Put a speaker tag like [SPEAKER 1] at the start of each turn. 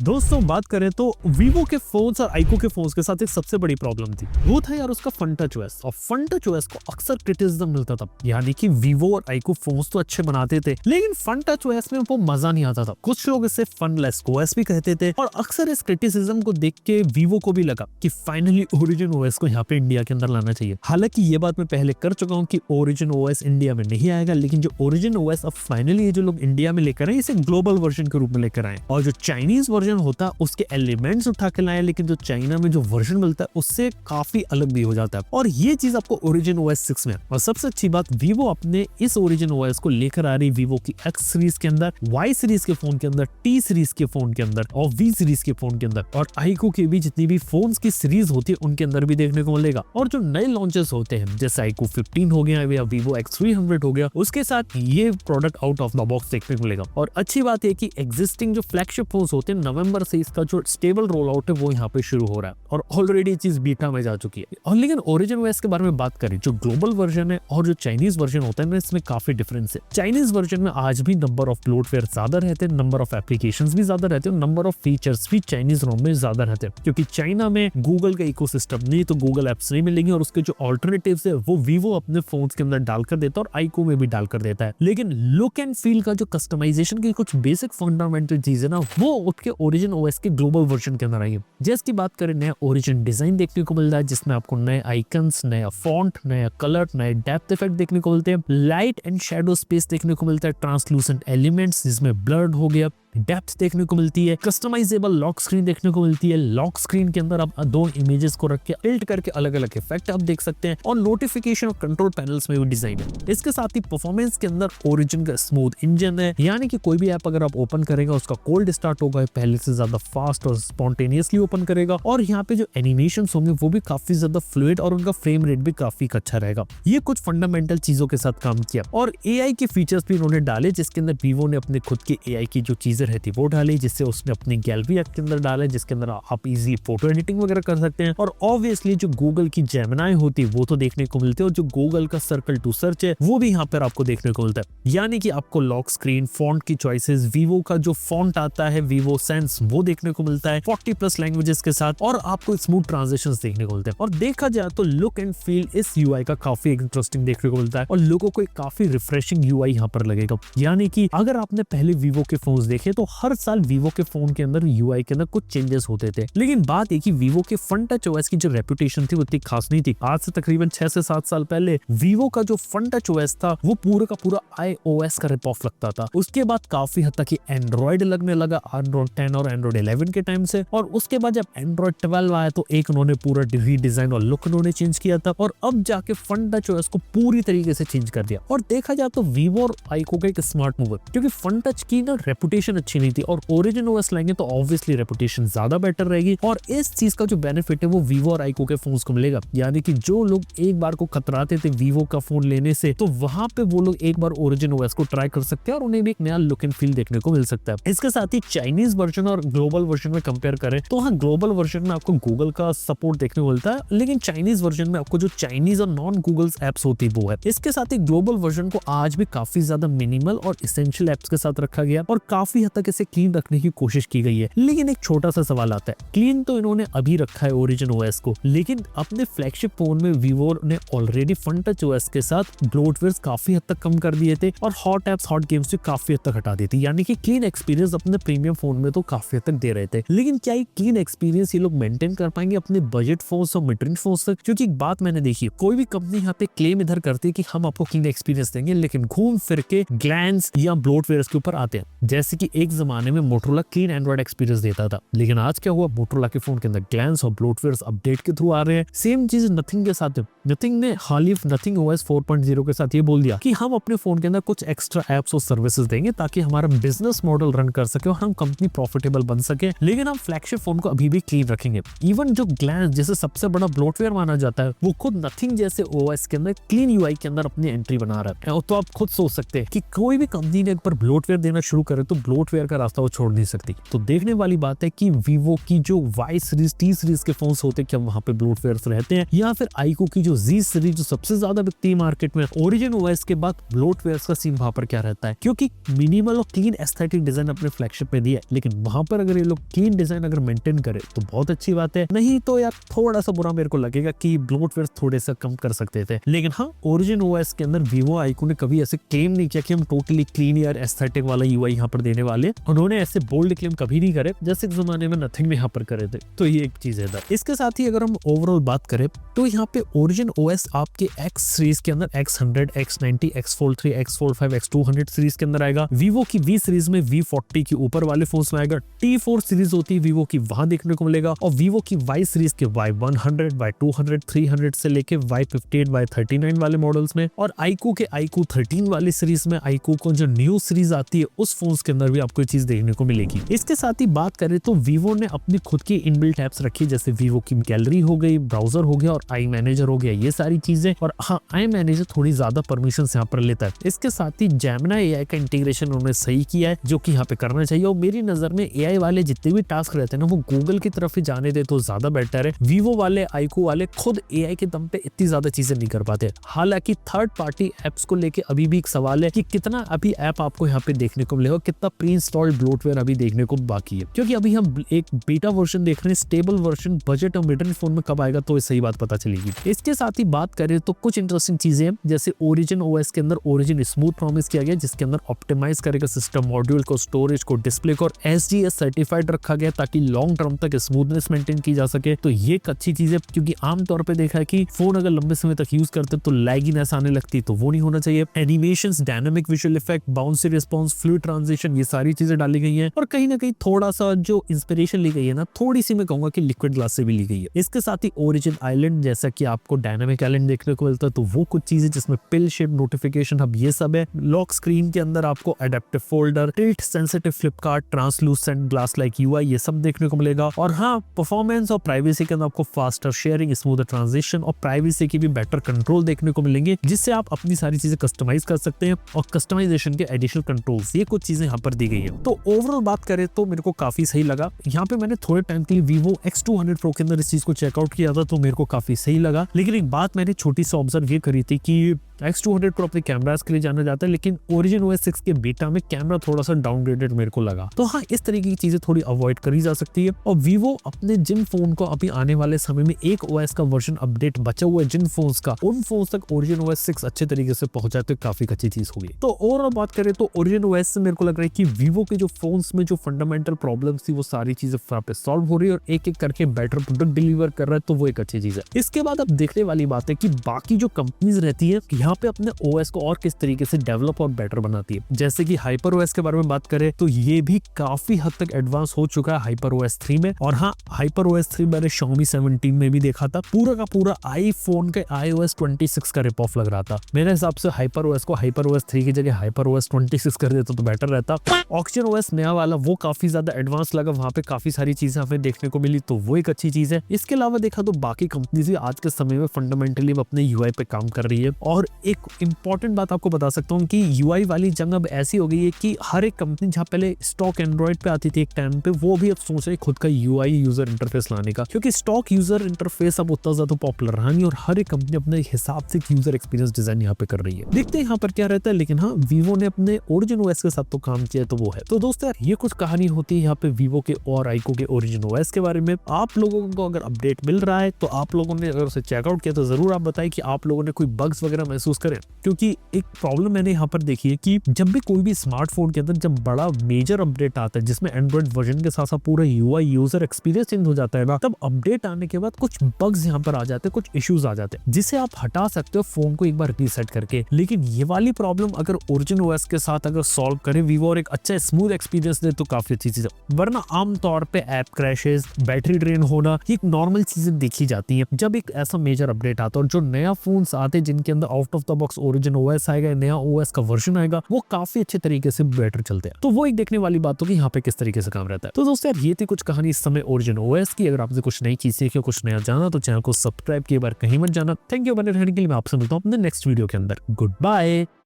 [SPEAKER 1] दोस्तों बात करें तो वीवो के फोन्स और आईको के फोन्स के साथ एक सबसे बड़ी प्रॉब्लम थी, वो था यार उसका फन टच ओएस। और फन टच ओएस को अक्सर क्रिटिसिज्म मिलता था, यानी कि वीवो और आईको फोन्स तो अच्छे बनाते थे लेकिन फन टच ओएस में वो मजा नहीं आता था। कुछ लोग इसे फनलेस ओएस भी कहते थे और अक्सर इस क्रिटिसिज्म को देख के वीवो को भी लगा कि फाइनली ओरिजिन ओएस को यहाँ पे इंडिया के अंदर लाना चाहिए। हालांकि ये बात मैं पहले कर चुका हूँ कि ओरिजिन ओएस इंडिया में नहीं आएगा, लेकिन जो ओरिजिन ओएस अब फाइनली ये जो लोग इंडिया में लेकर आए इसे ग्लोबल वर्जन के रूप में लेकर आए और जो चाइनीज वर्जन होता है उसके एलिमेंट्स उठा के लाए, लेकिन जो चाइना में जो वर्जन मिलता है उससे काफी अलग भी हो जाता है। और ये चीज आपको ओरिजिन ओएस 6 में। और सबसे अच्छी बात, वीवो अपने इस ओरिजिन ओएस को लेकर आ रही वीवो की एक्स सीरीज के अंदर, वाई सीरीज के फोन के अंदर, टी सीरीज के फोन के अंदर और वी सीरीज के फोन के अंदर, और आईको की भी जितनी भी फोन की सीरीज होती है उनके अंदर भी देखने को मिलेगा। और जो नए लॉन्चेस होते हैं जैसे आईको 15 हो गया या वीवो X300 हो गया, उसके साथ ये product out of the box देखने को मिलेगा। और अच्छी बात है कि एग्जिस्टिंग जो फ्लैगशिप फोन्स होते हैं नवंबर से इसका जो स्टेबल रोल आउट है वो यहाँ पे शुरू हो रहा है और ऑलरेडी चीज बीटा में जा चुकी है। और लेकिन ओरिजिन ओएस के बारे में बात करें, जो ग्लोबल वर्जन है और जो चाइनीज वर्जन होता है ना, इसमें काफी डिफरेंस है। चाइनीज वर्जन में आज भी नंबर ऑफ ब्लोटवेयर ज्यादा रहते हैं, नंबर ऑफ एप्लीकेशंस भी ज्यादा रहते हैं, नंबर ऑफ फीचर्स भी चाइनीज रोम में ज्यादा रहते हैं, क्योंकि चाइना में गूगल का इकोसिस्टम नहीं, तो गूगल एप्स नहीं मिलेंगे और उसके जो ऑल्टरनेटिव्स है वो वीवो अपने फोन्स के अंदर डालकर देता है और आईको में भी डालकर देता है। लेकिन लुक एंड फील का जो कस्टमाइजेशन की कुछ बेसिक फंडामेंटल चीज है ना, वो उसके ओरिजिन ओएस के ग्लोबल वर्जन के अंदर आई है। जैसे की बात करें, नया ओरिजिन डिजाइन देखने को मिल रहा है जिसमें आपको नए आइकन्स, नया फॉन्ट, नया कलर, नए डेप्थ इफेक्ट देखने को मिलते हैं, लाइट एंड शैडो स्पेस देखने को मिलता है, ट्रांसलूसेंट एलिमेंट्स जिसमें ब्लर्ड हो गया, डेप्थ देखने को मिलती है, कस्टमाइजेबल लॉक स्क्रीन देखने को मिलती है। लॉक स्क्रीन के अंदर आप दो इमेजेस को रख के टिल्ट करके अलग अलग इफेक्ट आप देख सकते हैं और नोटिफिकेशन और कंट्रोल पैनल्स में भी डिजाइन है। इसके साथ ही परफॉर्मेंस के अंदर ओरिजिन का स्मूथ इंजन है, यानी कि कोई भी ऐप अगर आप ओपन करेगा उसका कोल्ड स्टार्ट होगा, पहले से ज्यादा फास्ट और स्पॉन्टेनियसली ओपन करेगा। और यहाँ पे जो एनिमेशंस होंगे वो भी काफी ज्यादा फ्लूइड और उनका फ्रेम रेट भी काफी अच्छा रहेगा। ये कुछ फंडामेंटल चीजों के साथ काम किया और एआई के फीचर्स भी उन्होंने डाले, जिसके अंदर वीवो ने अपने खुद के एआई की जो चीजें रहती वो डाली, जिससे उसने अपनी गैलरी ऐप के अंदर डाला जिसके अंदर आप इजी फोटो एडिटिंग वगैरह कर सकते हैं। और ऑब्वियसली जो गूगल की जेमिनी होती है वो तो देखने को मिलती है और जो गूगल का सर्कल टू सर्च है वो भी यहाँ पर आपको देखने को मिलता है, यानी कि आपको लॉक स्क्रीन, फॉन्ट की चॉइसेस, वीवो का जो फॉन्ट आता है वीवो सेंस वो देखने को मिलता है 40+ लैंग्वेजेस के साथ, और आपको स्मूथ ट्रांजिशंस देखने को मिलते हैं। और देखा जाए तो लुक एंड फील इस यूआई का काफी इंटरेस्टिंग देखने को मिलता है और लोगों को एक काफी रिफ्रेशिंग यूआई यहाँ पर लगेगा। यानी कि अगर आपने पहले वीवो के फोन देखे तो हर साल वीवो के फोन के अंदर यूआई के अंदर कुछ चेंजेस होते थे, लेकिन बात है कि वीवो के फन टच ओएस की जो रेपुटेशन थी वो इतनी खास नहीं थी। आज से तकरीबन 6 से 7 साल पहले वीवो का जो फन टच ओएस था वो पूरा का पूरा iOS का रिप ऑफ लगता था। उसके बाद काफी हद तक एंड्रॉइड लगने लगा, एंड्रॉइड 10 और एंड्रॉइड 11 के टाइम से, और उसके बाद जब एंड्रॉइड 12 आया तो एक उन्होंने पूरा रीडिजाइन और लुक उन्होंने चेंज किया था और अब जाके फन टच ओएस को पूरी तरीके से चेंज कर दिया। और देखा जाए तो वीवो और आईको का एक स्मार्ट मूव है, क्योंकि फन टच की ना रेपुटेशन अच्छी नहीं थी और ओरिजिन ओएस लेंगे तो ऑब्वियसली रेपुटेशन ज्यादा बेटर रहेगी। और इस चीज का जो बेनिफिट है वो वीवो और आईको के फोन्स को मिलेगा, यानी कि जो लोग एक बार को खतराते थे वीवो का फोन लेने से, तो वहां पे वो लोग एक बार ओरिजिन ओएस को ट्राई कर सकते हैं और उन्हें भी एक नया लुक एंड फील देखने को मिल सकता है। इसके साथ ही चाइनीज वर्जन और ग्लोबल वर्जन में कंपेयर करें तो हाँ, ग्लोबल वर्जन में आपको गूगल का सपोर्ट देखने को मिलता है, लेकिन चाइनीज वर्जन में आपको जो चाइनीज और नॉन गूगल एप्स होती है वो है। इसके साथ ही ग्लोबल वर्जन को आज भी काफी ज्यादा मिनिमल और इसेंशियल एप्स के साथ रखा गया और काफी हद तक इसे क्लीन रखने की कोशिश की गई है। लेकिन एक छोटा सा सवाल आता है, क्लीन तो इन्होंने अभी रखा है ओरिजिन ओएस को, लेकिन अपने फ्लैगशिप फोन में वीवो ने ऑलरेडी फन टच ओएस के साथ ब्लोटवेयर काफी हद तक कम कर दिए थे और हॉट एप्स, हॉट गेम्स भी काफी हद तक हटा दी थी, यानी कि क्लीन एक्सपीरियंस अपने प्रीमियम फोन में तो काफी हद तक दे रहे थे। लेकिन क्या ये क्लीन एक्सपीरियंस ये लोग मेंटेन कर पाएंगे अपने बजट फोन और मिड रेंज फोन तक? क्योंकि एक बात मैंने देखी, कोई भी कंपनी यहाँ पे क्लेम इधर करती है कि हम आपको क्लीन एक्सपीरियंस देंगे, लेकिन घूम फिर के ग्लैंस या ब्लोटवेयर के ऊपर आते हैं। जैसे कि एक जमाने में मोटोरोला क्लीन एंड्रॉइड एक्सपीरियंस देता था, लेकिन आज क्या हुआ, मोटोरोला के फोन के अंदर ग्लैंस और ब्लोटवेयर अपडेट के थ्रू आ रहे हैं। सेम चीज नथिंग के साथ है। नथिंग ने हाल ही नथिंग ओएस 4.0 के साथ ये बोल दिया कि हम अपने फोन के अंदर कुछ एक्स्ट्रा एप्स और सर्विसेज देंगे ताकि हमारा बिजनेस मॉडल रन कर सके और हम कंपनी प्रॉफिटेबल बन सके, लेकिन हम फ्लैगशिप फोन को अभी भी क्लीन रखेंगे। इवन जो ग्लैंस जैसे सबसे बड़ा ब्लोटवेयर माना जाता है, वो खुद नथिंग जैसे ओएस के अंदर क्लीन यूआई के अंदर अपनी एंट्री बना रहा है। तो आप खुद सोच सकते हैं कि कोई भी कंपनी ने एक बार ब्लोटवेयर देना शुरू करे तो ब्लोटवेयर का रास्ता वो छोड़ नहीं सकती। तो देखने वाली बात है कि वीवो की जो वाई सीरीज, टी सीरीज के फोन्स होते हैं क्या वहां पे ब्लोटवेयर रहते हैं, या फिर आईक्यू की जो जी सीरीज जो सबसे ज्यादा बिकती है मार्केट में, ओरिजिन ओएस के बाद ब्लोटवेयर का सीन वहां पर क्या रहता है। क्योंकि मिनिमल और क्लीन एस्थेटिक डिजाइन अपने फ्लैगशिप में दिया है, लेकिन वहां पर अगर ये लोग क्लीन डिजाइन अगर मेंटेन करे तो बहुत अच्छी बात है, नहीं तो यार थोड़ा सा बुरा मेरे को लगेगा कि ब्लोटवेयर थोड़े सा कम कर सकते थे। लेकिन हाँ, ओरिजिन ओएस के अंदर वीवो आईक्यू ने कभी ऐसे क्लेम नहीं किया कि हम टोटली क्लीन या एस्थेटिक वाला यूआई यहाँ पर देने वाले। उन्होंने ऐसे बोल्ड क्लेम कभी नहीं करे जैसे जमाने में नथिंग में यहाँ पर करे थे। तो ये एक चीज है। इसके साथ ही अगर हम ओवरऑल बात करें तो यहाँ पे ओरिजिन ओएस आपके एक्स सीरीज के अंदर X100, X90, X Fold 3, X Fold 5, X200 series के अंदर आएगा। वीवो की वी सीरीज में V40 के ऊपर वाले फोन्स में आएगा। T4 सीरीज होती है वीवो की, वहां देखने को मिलेगा। और वीवो की वाई सीरीज के Y100, Y200, 300 से लेके Y58, Y39 वाले मॉडल्स में, और आईक्यू के आईक्यू 13 वाली सीरीज में, आईक्यू को जो न्यू सीरीज आती है उस फोन्स के अंदर भी आपको ये चीज देखने को मिलेगी। इसके साथ ही बात करें तो वीवो ने अपनी खुद की इनबिल्ट एप्स रखी, जैसे वीवो की गैलरी हो गई, ब्राउजर हो गया और आई मैनेजर हो गया, ये सारी चीजें। और हाँ, आई मैनेजर थोड़ी ज्यादा परमिशन यहाँ पर लेता है। इसके साथ ही जेमिनी एआई का इंटीग्रेशन उन्होंने सही किया है, जो कि यहाँ पे करना चाहिए। और मेरी नजर में एआई वाले जितने भी टास्क रहते हैं ना, वो गूगल की तरफ ही जाने दे तो ज्यादा बेटर है। वीवो वाले, आईक्यू वाले खुद एआई के दम पे इतनी ज्यादा चीजें नहीं कर पाते। हालांकि थर्ड पार्टी एप्स को लेके अभी भी एक सवाल है कि कितना अभी ऐप आपको यहाँ पे देखने को मिलेगा, कितना प्री इंस्टॉल्ड ब्लोटवेयर अभी देखने को बाकी है। क्योंकि अभी हम एक बीटा वर्जन देख रहे हैं, स्टेबल वर्जन बजट और मिड रेंज फोन में कब आएगा तो सही बात पता चलेगी। इसके साथ ही बात करें तो कुछ इंटरेस्टिंग चीजें हैं, जैसे ओरिजिन ओएस के अंदर ओरिजिन स्मूथ प्रॉमिस किया गया, जिसके अंदर ऑप्टिमाइज करेगा सिस्टम मॉड्यूल को, स्टोरेज को, डिस्प्ले को, और एसडीएस सर्टिफाइड रखा गया ताकि लॉन्ग टर्म तक स्मूथनेस मेंटेन की जा सके। तो ये एक अच्छी चीज है, क्योंकि आमतौर पे देखा है कि फोन अगर लंबे समय तक यूज करते तो लैगिनेस आने लगती, तो वो नहीं होना चाहिए। Animations, dynamic visual effect, bouncy response, fluid transition, ये सारी चीजें डाली गई हैं। और कहीं ना कहीं थोड़ा सा जो इंस्पिरेशन ली गई है ना, थोड़ी सी मैं कहूंगा कि लिक्विड ग्लास से भी ली गई है। इसके साथ ही ओरिजिन आइलैंड, जैसा कि आपको डायनामिक आइलैंड देखने को मिलता है, तो वो कुछ चीजें जिसमें पिल शेप नोटिफिकेशन हब, ये सब है। लॉक स्क्रीन के अंदर आपको adaptive folder, tilt sensitive Flipkart, translucent glass like UI, ये सब देखने को मिलेगा। और हाँ, परफॉर्मेंस और प्राइवेसी के अंदर आपको फास्टर शेयरिंग, स्मूथर ट्रांजिशन और प्राइवेसी की भी बेटर कंट्रोल देखने को मिलेंगे, जिससे आप अपनी सारी चीजें कस्टमाइज कर सकते हैं। और कस्टमाइजेशन के एडिशनल कंट्रोल्स, ये कुछ चीजें यहाँ पर दी गई है। तो ओवरऑल बात करें तो मेरे को काफी सही लगा। यहाँ पे मैंने थोड़े टाइम के लिए वीवो X200 Pro के अंदर इस चीज को चेकआउट किया था, तो मेरे को काफी सही लगा। लेकिन एक बात मैंने छोटी सी ऑब्जर्व ये करी थी कि X200 Pro अपने कैमरास के लिए जाना जाता है, लेकिन ओरिजिन OS 6 के बीटा में कैमरा थोड़ा सा डाउनग्रेडेड मेरे को लगा। तो हाँ, इस तरीके की चीजें थोड़ी अवॉइड करी जा सकती है। और वीवो अपने जिन फोन को अभी आने वाले समय में एक OS का वर्जन अपडेट बचा हुआ है जिन फोन्स का, उन फोन्स तक ओरिजिन OS 6 अच्छे तरीके से पहुंचा तो काफी अच्छी चीज होगी। तो ओवरऑल बात करें तो ओरिजिन OS से मेरे को लग रहा है कि वीवो के जो फोन्स में जो फंडामेंटल प्रॉब्लम्स थी वो सारी चीजें पे सॉल्व हो रही है और एक एक करके बेटर प्रोडक्ट डिलीवर कर रहा है, तो वो एक अच्छी चीज है। इसके बाद अब देखने वाली बात है कि बाकी जो कंपनीज रहती है यहाँ पे अपने OS को और किस तरीके से डेवलप और बेटर बनाती है। जैसे कि हाइपर OS के बारे में बात करें तो ये भी काफी हद तक एडवांस हो चुका है हाइपर OS 3 में। और हाँ, हाइपर OS 3 मैंने Xiaomi 17 में भी देखा था, पूरा का पूरा आईफोन के iOS 26 का रिप ऑफ लग रहा था। मेरे हिसाब से हाइपर OS को हाइपर OS 3 की जगह हाइपर OS 26 कर देता तो बेटर रहता। ऑक्सीजन OS नया वाला वो काफी ज्यादा एडवांस लगा, वहां पे काफी सारी चीजें हमें देखने को मिली, तो वो एक अच्छी चीज है। इसके अलावा देखा तो बाकी कंपनीज भी आज के समय में फंडामेंटली अपने यूआई पे काम कर रही है। और एक इंपॉर्टेंट बात आपको बता सकता हूँ कि यूआई वाली जंग अब ऐसी हो गई है कि हर एक कंपनी जहाँ पहले स्टॉक एंड्रॉइड पे आती थी एक टाइम पे, वो भी अब सोच रही खुद का यूआई यूजर इंटरफेस लाने का, क्योंकि स्टॉक यूजर इंटरफेस अब उतना ज्यादा पॉपुलर रहा नहीं और हर एक कंपनी अपने हिसाब से यूजर एक्सपीरियंस डिजाइन यहाँ पे कर रही है। देखते हैं यहाँ पर क्या रहता है। लेकिन हाँ, वीवो ने अपने ओरिजिन ओएस के साथ तो काम किया, तो वो है। तो दोस्तों यार, ये कुछ कहानी होती है यहाँ पे वीवो के और आईको के ओरिजिन ओएस के बारे में। आप लोगों को अगर अपडेट मिल रहा है तो आप लोगों ने अगर उसे चेकआउट किया तो जरूर आप बताएं कि आप लोगों ने कोई बग्स वगैरह महसूस करें, क्योंकि एक प्रॉब्लम मैंने यहाँ पर देखी है कि जब भी कोई भी स्मार्टफोन के अंदर जब बड़ा मेजर अपडेट आता है जिसमें एंड्रॉइड वर्जन के साथ साथ पूरा यूआई यूजर एक्सपीरियंस चेंज हो जाता है ना, तब अपडेट आने के बाद कुछ बग्स यहाँ पर आ जाते हैं, कुछ इश्यूज आ जाते हैं, जिसे आप हटा सकते हो फोन को एक बार रीसेट करके। लेकिन ये वाली प्रॉब्लम अगर ओरिजिन ओएस के साथ अगर सॉल्व करे वीवो और एक अच्छा स्मूथ एक्सपीरियंस दे तो काफी अच्छी चीज है। वरना आमतौर पे ऐप क्रैशेस, बैटरी ड्रेन होना, ये एक नॉर्मल चीजें देखी जाती है जब एक ऐसा मेजर अपडेट आता है। और जो नया फोन्स आते हैं जिनके अंदर out of the box origin OS आएगा, नया ओएस का वर्जन आएगा, वो काफी अच्छे तरीके से बेटर चलते हैं। तो वो एक देखने वाली बात होगी यहाँ पे किस तरीके से काम रहता है। तो दोस्तों यार, ये थी कुछ कहानी इस समय ओरिजिन ओएस की। अगर आपसे कुछ नई चीज सीखी, कुछ नया जाना, तो चैनल को सब्सक्राइब किए बार कहीं मत जाना। थैंक यू बने रहने के लिए। मैं आपसे मिलता हूँ अपने नेक्स्ट वीडियो के अंदर। Good bye.